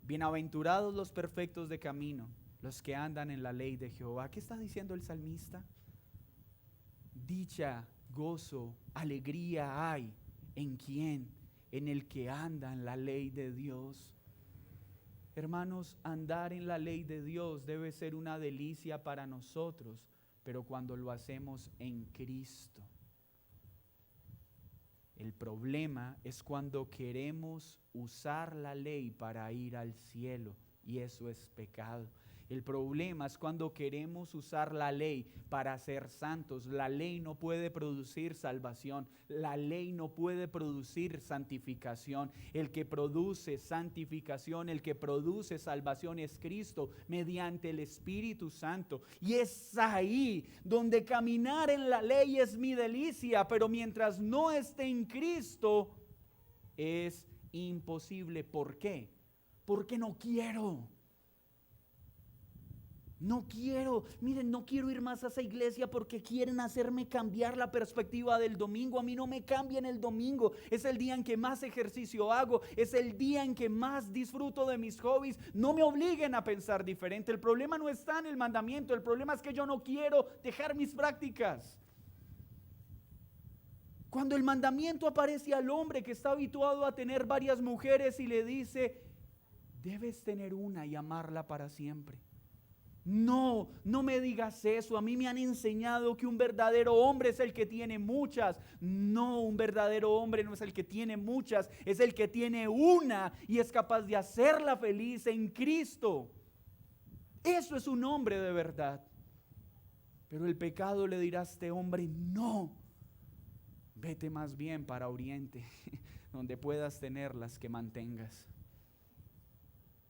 Bienaventurados los perfectos de camino, los que andan en la ley de Jehová. ¿Qué está diciendo el salmista? Dicha, gozo, alegría hay. ¿En quién? En el que anda en la ley de Dios. Hermanos, andar en la ley de Dios debe ser una delicia para nosotros, pero cuando lo hacemos en Cristo. El problema es cuando queremos usar la ley para ir al cielo, y eso es pecado. El problema es cuando queremos usar la ley para ser santos. La ley no puede producir salvación. La ley no puede producir santificación. El que produce santificación, el que produce salvación es Cristo mediante el Espíritu Santo. Y es ahí donde caminar en la ley es mi delicia, pero mientras no esté en Cristo es imposible. ¿Por qué? Porque no quiero. No quiero, miren, no quiero ir más a esa iglesia porque quieren hacerme cambiar la perspectiva del domingo. A mí no me cambian el domingo. Es el día en que más ejercicio hago. Es el día en que más disfruto de mis hobbies. No me obliguen a pensar diferente. El problema no está en el mandamiento. El problema es que yo no quiero dejar mis prácticas. Cuando el mandamiento aparece al hombre que está habituado a tener varias mujeres y le dice, debes tener una y amarla para siempre. No, no me digas eso. A mí me han enseñado que un verdadero hombre es el que tiene muchas. No, un verdadero hombre no es el que tiene muchas, es el que tiene una y es capaz de hacerla feliz en Cristo. Eso es un hombre de verdad. Pero el pecado le dirá a este hombre, no, vete más bien para Oriente, donde puedas tener las que mantengas.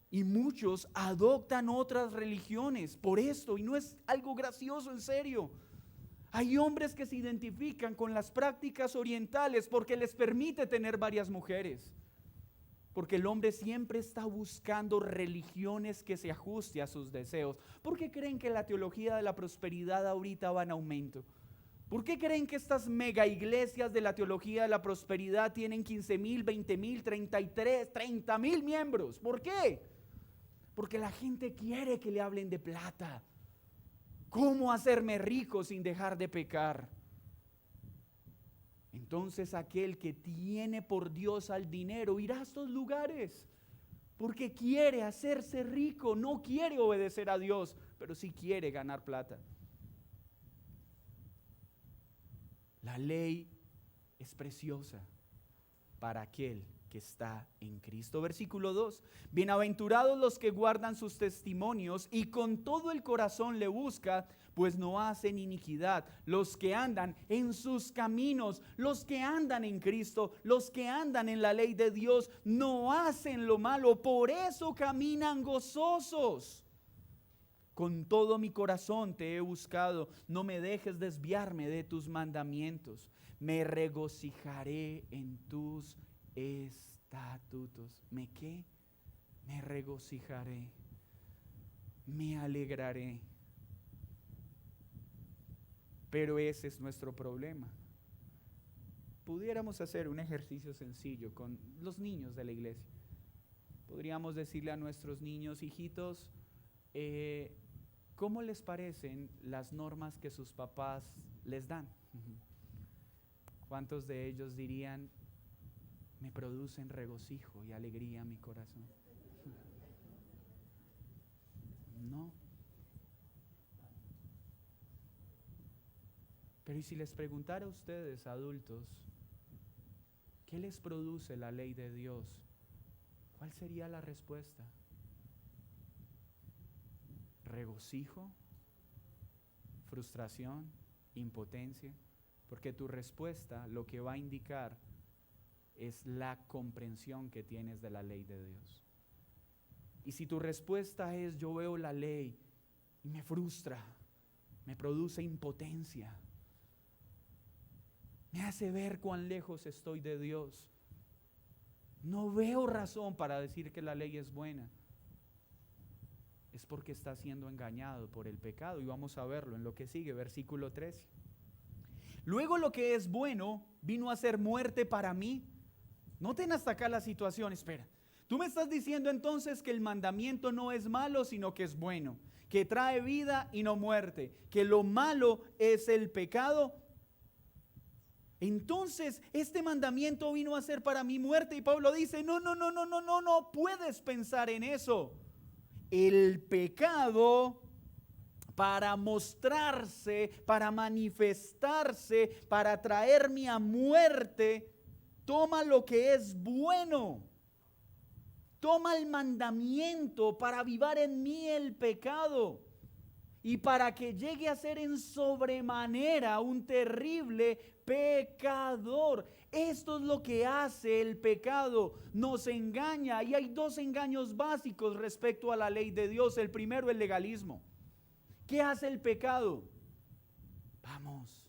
Y muchos adoptan otras religiones por esto, y no es algo gracioso, en serio. Hay hombres que se identifican con las prácticas orientales porque les permite tener varias mujeres. Porque el hombre siempre está buscando religiones que se ajusten a sus deseos. ¿Por qué creen que la teología de la prosperidad ahorita va en aumento? ¿Por qué creen que estas mega iglesias de la teología de la prosperidad tienen 15,000, 20,000, 33, 30,000 miembros? ¿Por qué? Porque la gente quiere que le hablen de plata. ¿Cómo hacerme rico sin dejar de pecar? Entonces aquel que tiene por Dios al dinero irá a estos lugares porque quiere hacerse rico, no quiere obedecer a Dios, pero sí quiere ganar plata. La ley es preciosa para aquel que está en Cristo. Versículo 2. Bienaventurados los que guardan sus testimonios y con todo el corazón le busca, pues no hacen iniquidad. Los que andan en sus caminos, los que andan en Cristo, los que andan en la ley de Dios, no hacen lo malo, por eso caminan gozosos. Con todo mi corazón te he buscado, no me dejes desviarme de tus mandamientos. Me regocijaré en tus estatutos. ¿Me qué? Me regocijaré, me alegraré. Pero ese es nuestro problema. Pudiéramos hacer un ejercicio sencillo con los niños de la iglesia. Podríamos decirle a nuestros niños, hijitos, ¿cómo les parecen las normas que sus papás les dan? ¿Cuántos de ellos dirían, me producen regocijo y alegría a mi corazón? No. Pero ¿y si les preguntara a ustedes, adultos, qué les produce la ley de Dios? ¿Cuál sería la respuesta? ¿Regocijo? ¿Frustración? ¿Impotencia? Porque tu respuesta lo que va a indicar es la comprensión que tienes de la ley de Dios. Y si tu respuesta es yo veo la ley y me frustra, me produce impotencia, me hace ver cuán lejos estoy de Dios, no veo razón para decir que la ley es buena, es porque está siendo engañado por el pecado. Y vamos a verlo en lo que sigue, versículo 13. Luego lo que es bueno vino a ser muerte para mí. Noten hasta acá la situación, espera. Tú me estás diciendo entonces que el mandamiento no es malo, sino que es bueno, que trae vida y no muerte, que lo malo es el pecado. Entonces, este mandamiento vino a ser para mí muerte. Y Pablo dice, no puedes pensar en eso. El pecado, para mostrarse, para manifestarse, para traerme a muerte, toma lo que es bueno. Toma el mandamiento para avivar en mí el pecado. Y para que llegue a ser en sobremanera un terrible pecador. Esto es lo que hace el pecado. Nos engaña. Y hay dos engaños básicos respecto a la ley de Dios. El primero, el legalismo. ¿Qué hace el pecado? Vamos,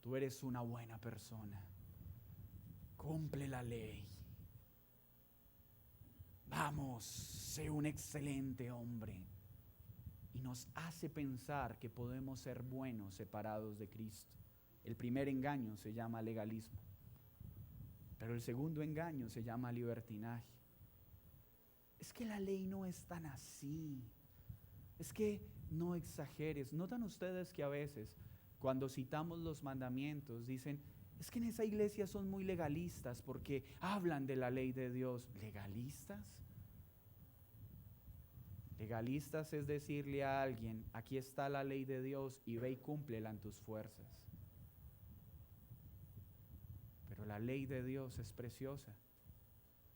tú eres una buena persona. Cumple la ley. Vamos, sé un excelente hombre. Y nos hace pensar que podemos ser buenos separados de Cristo. El primer engaño se llama legalismo, pero el segundo engaño se llama libertinaje. Es que la ley no es tan así. Es que no exageres. ¿Notan ustedes que a veces cuando citamos los mandamientos dicen, es que en esa iglesia son muy legalistas porque hablan de la ley de Dios? ¿Legalistas? Legalistas es decirle a alguien, aquí está la ley de Dios y ve y cúmplela en tus fuerzas. Pero la ley de Dios es preciosa.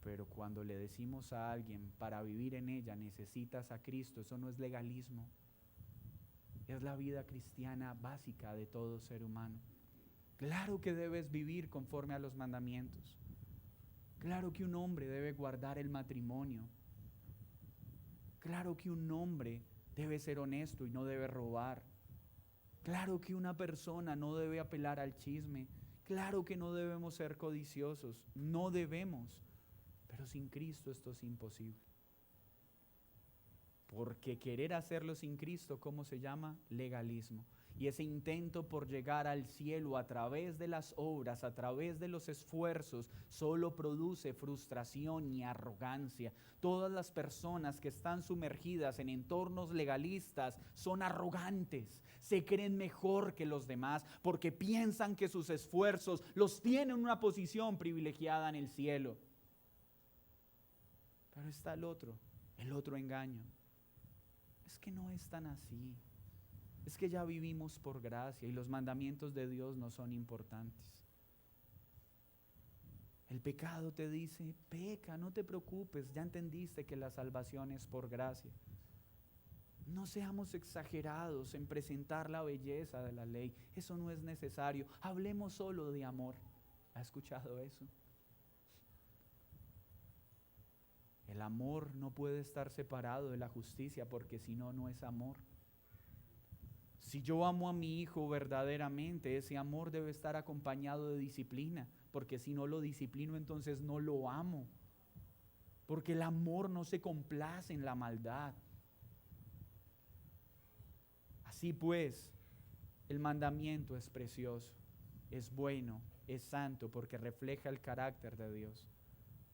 Pero cuando le decimos a alguien, para vivir en ella necesitas a Cristo, eso no es legalismo. Es la vida cristiana básica de todo ser humano. Claro que debes vivir conforme a los mandamientos. Claro que un hombre debe guardar el matrimonio. Claro que un hombre debe ser honesto y no debe robar. Claro que una persona no debe apelar al chisme. Claro que no debemos ser codiciosos. No debemos. Pero sin Cristo esto es imposible. Porque querer hacerlo sin Cristo, ¿cómo se llama? Legalismo. Y ese intento por llegar al cielo a través de las obras, a través de los esfuerzos, solo produce frustración y arrogancia. Todas las personas que están sumergidas en entornos legalistas son arrogantes, se creen mejor que los demás porque piensan que sus esfuerzos los tienen en una posición privilegiada en el cielo. Pero está el otro engaño. Es que no es tan así. Es que ya vivimos por gracia y los mandamientos de Dios no son importantes. El pecado te dice, peca, no te preocupes, ya entendiste que la salvación es por gracia. No seamos exagerados en presentar la belleza de la ley, eso no es necesario. Hablemos solo de amor. ¿Ha escuchado eso? El amor no puede estar separado de la justicia porque si no, no es amor. Si yo amo a mi hijo verdaderamente, ese amor debe estar acompañado de disciplina, porque si no lo disciplino, entonces no lo amo. Porque el amor no se complace en la maldad. Así pues, el mandamiento es precioso, es bueno, es santo, porque refleja el carácter de Dios.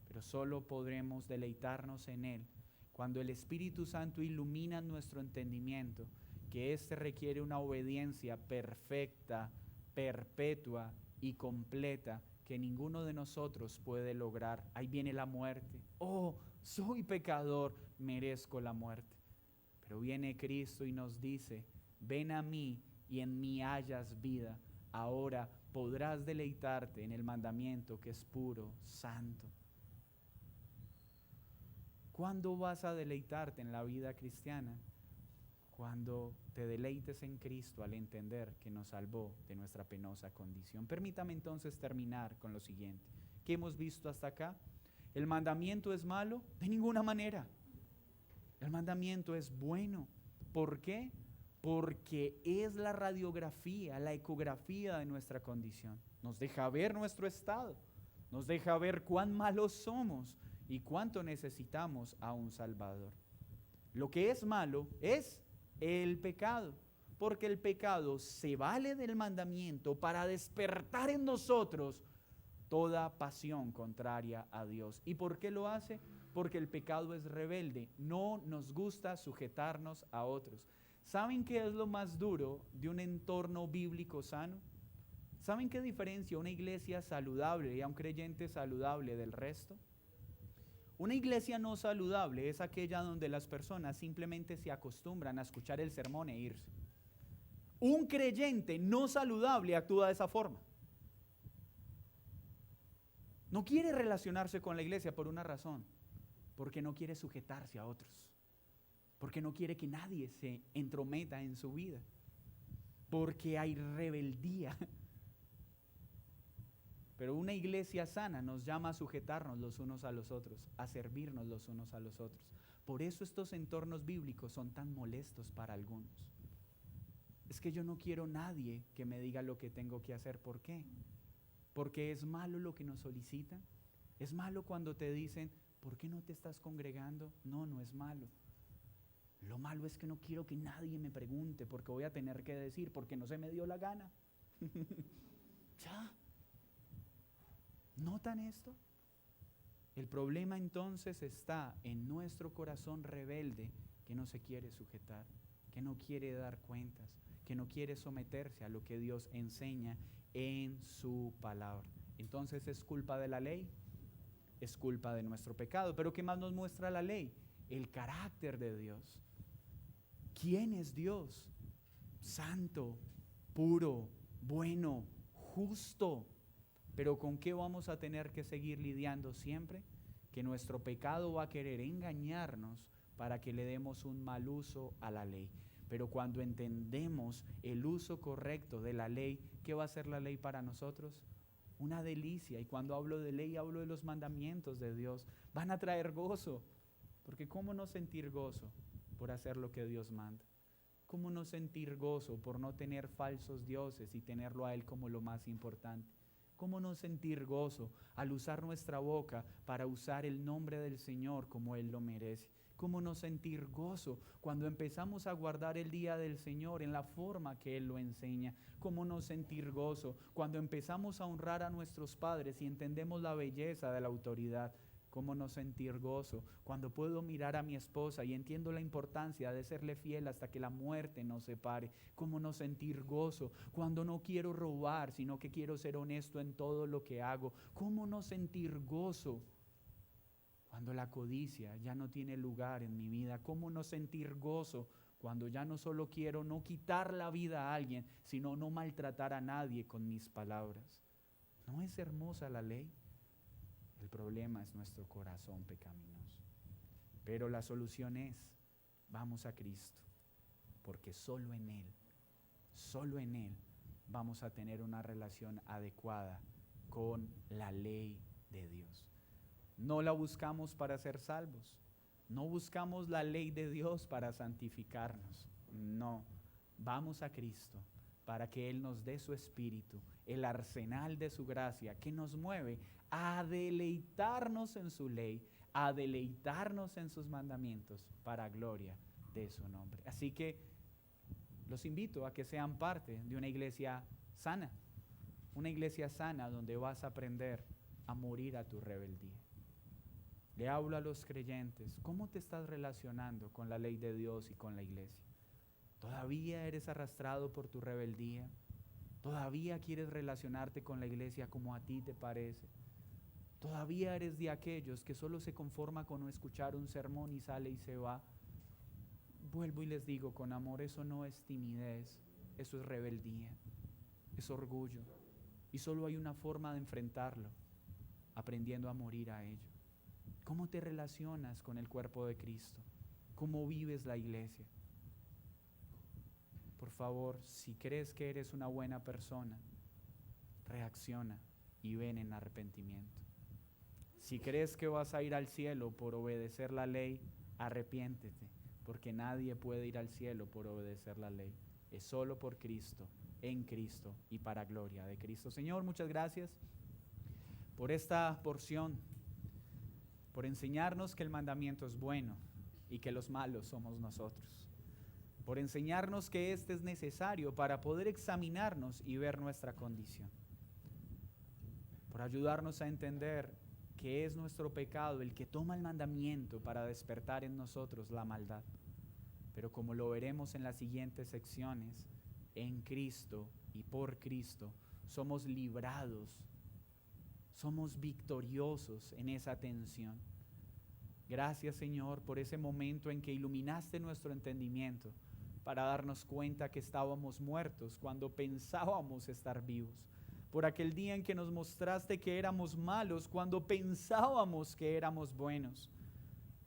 Pero solo podremos deleitarnos en él cuando el Espíritu Santo ilumina nuestro entendimiento, que éste requiere una obediencia perfecta, perpetua y completa que ninguno de nosotros puede lograr. Ahí viene la muerte. Oh, soy pecador, merezco la muerte. Pero viene Cristo y nos dice, ven a mí y en mí hallas vida. Ahora podrás deleitarte en el mandamiento que es puro, santo. ¿Cuándo vas a deleitarte en la vida cristiana? Cuando te deleites en Cristo al entender que nos salvó de nuestra penosa condición. Permítame entonces terminar con lo siguiente. ¿Qué hemos visto hasta acá? ¿El mandamiento es malo? De ninguna manera. El mandamiento es bueno. ¿Por qué? Porque es la radiografía, la ecografía de nuestra condición. Nos deja ver nuestro estado. Nos deja ver cuán malos somos y cuánto necesitamos a un Salvador. Lo que es malo es el pecado. Porque el pecado se vale del mandamiento para despertar en nosotros toda pasión contraria a Dios. ¿Y por qué lo hace? Porque el pecado es rebelde. No nos gusta sujetarnos a otros. ¿Saben qué es lo más duro de un entorno bíblico sano? ¿Saben qué diferencia una iglesia saludable y a un creyente saludable del resto? Una iglesia no saludable es aquella donde las personas simplemente se acostumbran a escuchar el sermón e irse. Un creyente no saludable actúa de esa forma. No quiere relacionarse con la iglesia por una razón, porque no quiere sujetarse a otros, porque no quiere que nadie se entrometa en su vida, porque hay rebeldía. Pero una iglesia sana nos llama a sujetarnos los unos a los otros, a servirnos los unos a los otros. Por eso estos entornos bíblicos son tan molestos para algunos. Es que yo no quiero nadie que me diga lo que tengo que hacer. ¿Por qué? Porque es malo lo que nos solicitan. Es malo cuando te dicen, ¿por qué no te estás congregando? No, no es malo. Lo malo es que no quiero que nadie me pregunte porque voy a tener que decir, porque no se me dio la gana. Ya. ¿Notan esto? El problema entonces está en nuestro corazón rebelde que no se quiere sujetar, que no quiere dar cuentas, que no quiere someterse a lo que Dios enseña en su palabra. Entonces, ¿es culpa de la ley? Es culpa de nuestro pecado. Pero ¿qué más nos muestra la ley? El carácter de Dios. ¿Quién es Dios? Santo, puro, bueno, justo. Pero ¿con qué vamos a tener que seguir lidiando siempre? Que nuestro pecado va a querer engañarnos para que le demos un mal uso a la ley. Pero cuando entendemos el uso correcto de la ley, ¿qué va a ser la ley para nosotros? Una delicia. Y cuando hablo de ley, hablo de los mandamientos de Dios. Van a traer gozo. Porque ¿cómo no sentir gozo por hacer lo que Dios manda? ¿Cómo no sentir gozo por no tener falsos dioses y tenerlo a Él como lo más importante? ¿Cómo no sentir gozo al usar nuestra boca para usar el nombre del Señor como Él lo merece? ¿Cómo no sentir gozo cuando empezamos a guardar el día del Señor en la forma que Él lo enseña? ¿Cómo no sentir gozo cuando empezamos a honrar a nuestros padres y entendemos la belleza de la autoridad? ¿Cómo no sentir gozo cuando puedo mirar a mi esposa y entiendo la importancia de serle fiel hasta que la muerte nos separe? ¿Cómo no sentir gozo cuando no quiero robar, sino que quiero ser honesto en todo lo que hago? ¿Cómo no sentir gozo cuando la codicia ya no tiene lugar en mi vida? ¿Cómo no sentir gozo cuando ya no solo quiero no quitar la vida a alguien, sino no maltratar a nadie con mis palabras? ¿No es hermosa la ley? El problema es nuestro corazón pecaminoso. Pero la solución es, vamos a Cristo, porque solo en Él vamos a tener una relación adecuada con la ley de Dios. No la buscamos para ser salvos, no buscamos la ley de Dios para santificarnos, no, vamos a Cristo para que Él nos dé su espíritu, el arsenal de su gracia que nos mueve a deleitarnos en su ley, a deleitarnos en sus mandamientos para gloria de su nombre. Así que los invito a que sean parte de una iglesia sana donde vas a aprender a morir a tu rebeldía. Le hablo a los creyentes, ¿cómo te estás relacionando con la ley de Dios y con la iglesia? ¿Todavía eres arrastrado por tu rebeldía? ¿Todavía quieres relacionarte con la iglesia como a ti te parece? ¿Todavía eres de aquellos que solo se conforma con no escuchar un sermón y sale y se va? Vuelvo y les digo con amor, eso no es timidez, eso es rebeldía, es orgullo. Y solo hay una forma de enfrentarlo, aprendiendo a morir a ello. ¿Cómo te relacionas con el cuerpo de Cristo? ¿Cómo vives la iglesia? Por favor, si crees que eres una buena persona, reacciona y ven en arrepentimiento. Si crees que vas a ir al cielo por obedecer la ley, arrepiéntete, porque nadie puede ir al cielo por obedecer la ley. Es solo por Cristo, en Cristo y para gloria de Cristo. Señor, muchas gracias por esta porción, por enseñarnos que el mandamiento es bueno y que los malos somos nosotros. por enseñarnos que este es necesario para poder examinarnos y ver nuestra condición, por ayudarnos a entender que es nuestro pecado el que toma el mandamiento para despertar en nosotros la maldad. Pero como lo veremos en las siguientes secciones, en Cristo y por Cristo somos librados, somos victoriosos en esa tensión. Gracias, Señor, por ese momento en que iluminaste nuestro entendimiento para darnos cuenta que estábamos muertos cuando pensábamos estar vivos. Por aquel día en que nos mostraste que éramos malos cuando pensábamos que éramos buenos.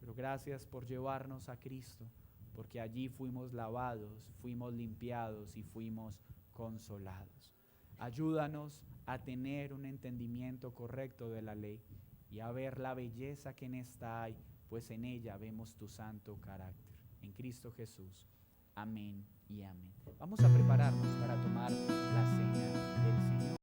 Pero gracias por llevarnos a Cristo, porque allí fuimos lavados, fuimos limpiados y fuimos consolados. Ayúdanos a tener un entendimiento correcto de la ley y a ver la belleza que en esta hay, pues en ella vemos tu santo carácter. En Cristo Jesús. Amén y amén. Vamos a prepararnos para tomar la cena del Señor.